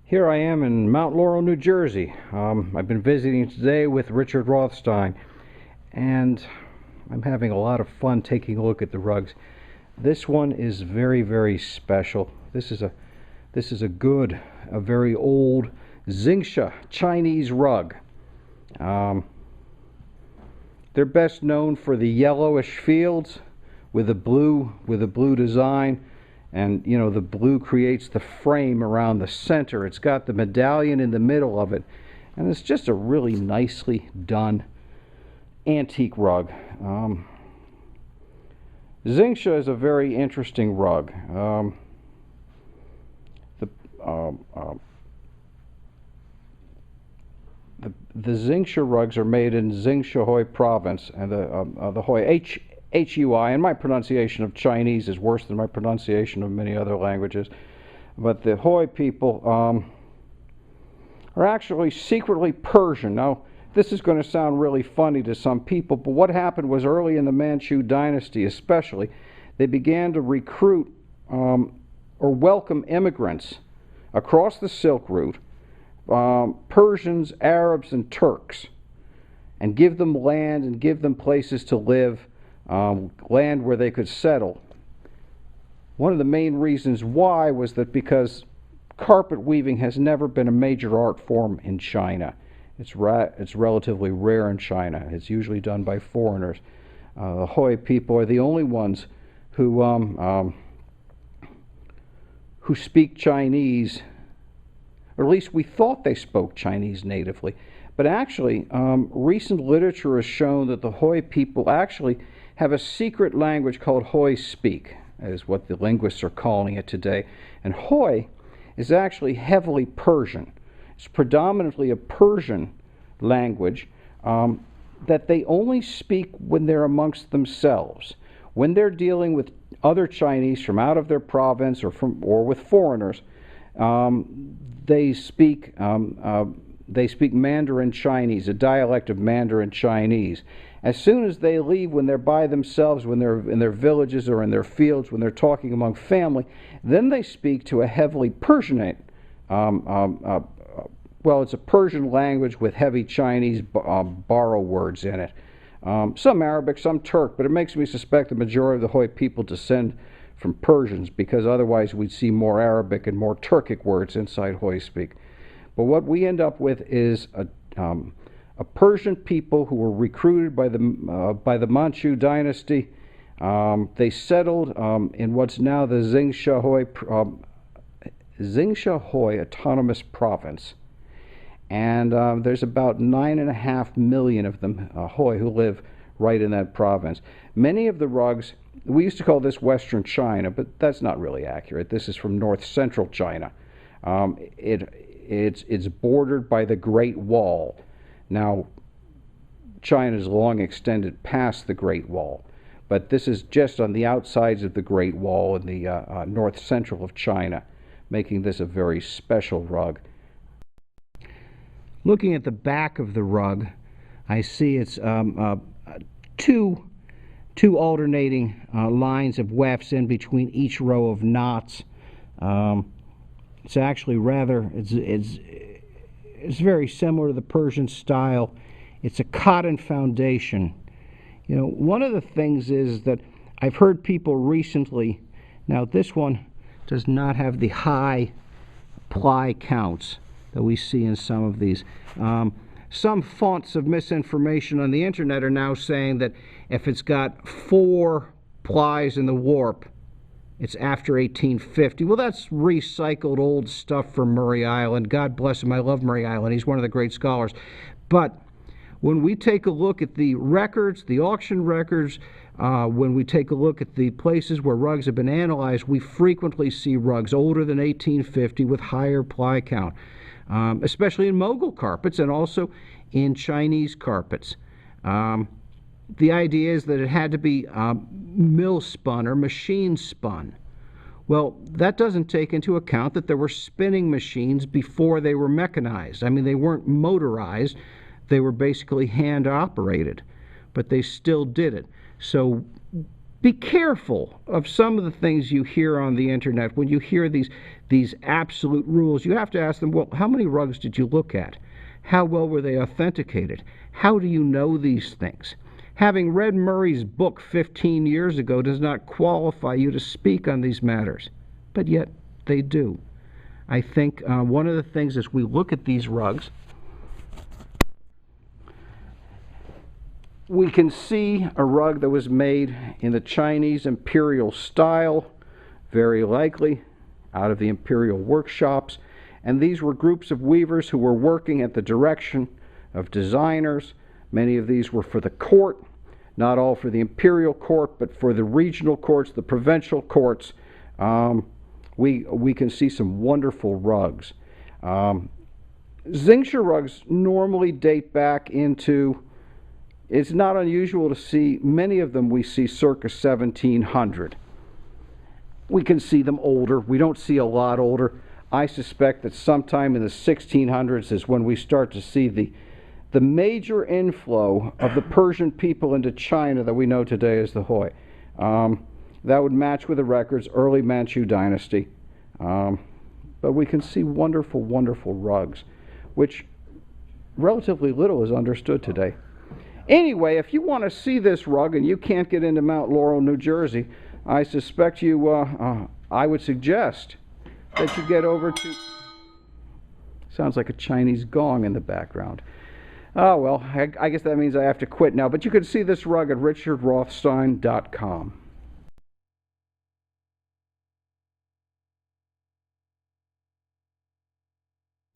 Here I am in Mount Laurel, New Jersey. I've been visiting today with Richard Rothstein, and I'm having a lot of fun taking a look at the rugs. This one is very, very special. This is a very old Ningxia Chinese rug. They're best known for the yellowish fields with a blue design. And you know, the blue creates the frame around the center. It's got the medallion in the middle of it, and it's just a really nicely done antique rug. Ningxia is a very interesting rug. The Ningxia rugs are made in Ningxia Hui province, and the Hui Hui, and my pronunciation of Chinese is worse than my pronunciation of many other languages. But the Hui people are actually secretly Persian. Now, this is going to sound really funny to some people, but what happened was early in the Manchu dynasty especially, they began to recruit or welcome immigrants across the Silk Route, Persians, Arabs, and Turks, and give them land and give them places to live. Land where they could settle. One of the main reasons why was that because carpet weaving has never been a major art form in China. It's relatively rare in China. It's usually done by foreigners. The Hui people are the only ones who speak Chinese, or at least we thought they spoke Chinese natively. But actually, recent literature has shown that the Hui people actually have a secret language called Hui speak, is what the linguists are calling it today. And Hui is actually heavily Persian. It's predominantly a Persian language that they only speak when they're amongst themselves. When they're dealing with other Chinese from out of their province or with foreigners, they speak Mandarin Chinese, a dialect of Mandarin Chinese. As soon as they leave, when they're by themselves, when they're in their villages or in their fields, when they're talking among family, then they speak to a heavily Persianate, well, it's a Persian language with heavy Chinese borrow words in it. Some Arabic, some Turk, but it makes me suspect the majority of the Hui people descend from Persians, because otherwise we'd see more Arabic and more Turkic words inside Hui speak. But what we end up with is a Persian people who were recruited by the Manchu dynasty. They settled in what's now the Ningxia Hui Autonomous Province, and there's about 9.5 million of them Hui who live right in that province. Many of the rugs, we used to call this Western China, but that's not really accurate. This is from North Central China. It's bordered by the Great Wall. Now, China's long extended past the Great Wall, but this is just on the outsides of the Great Wall in the north central of China, making this a very special rug. Looking at the back of the rug, I see it's two alternating lines of wefts in between each row of knots. It's actually rather, it's very similar to the Persian style. It's a cotton foundation. You know, one of the things is that I've heard people recently, now this one does not have the high ply counts that we see in some of these. Some fonts of misinformation on the internet are now saying that if it's got 4 plies in the warp, it's after 1850. Well, that's recycled old stuff from Murray Island. God bless him. I love Murray Island. He's one of the great scholars. But when we take a look at the records, the auction records, when we take a look at the places where rugs have been analyzed, we frequently see rugs older than 1850 with higher ply count, especially in Mogul carpets and also in Chinese carpets. The idea is that it had to be mill spun or machine spun. Well, that doesn't take into account that there were spinning machines before they were mechanized. I mean, they weren't motorized. They were basically hand operated, but they still did it. So be careful of some of the things you hear on the internet. When you hear these absolute rules, you have to ask them, well, how many rugs did you look at? How well were they authenticated? How do you know these things? Having read Murray's book 15 years ago does not qualify you to speak on these matters, but yet they do. I think one of the things as we look at these rugs, we can see a rug that was made in the Chinese imperial style, very likely out of the imperial workshops. And these were groups of weavers who were working at the direction of designers. Many of these were for the court, not all for the imperial court, but for the regional courts, the provincial courts. We can see some wonderful rugs. Ningxia rugs normally date back into, it's not unusual to see, many of them we see circa 1700. We can see them older. We don't see a lot older. I suspect that sometime in the 1600s is when we start to see the major inflow of the Persian people into China that we know today as the Hui. That would match with the records, early Manchu dynasty. But we can see wonderful, wonderful rugs, which relatively little is understood today. Anyway, if you want to see this rug and you can't get into Mount Laurel, New Jersey, I suspect you, I would suggest that you get over to, sounds like a Chinese gong in the background. Oh, well, I guess that means I have to quit now. But you can see this rug at richardrothstein.com.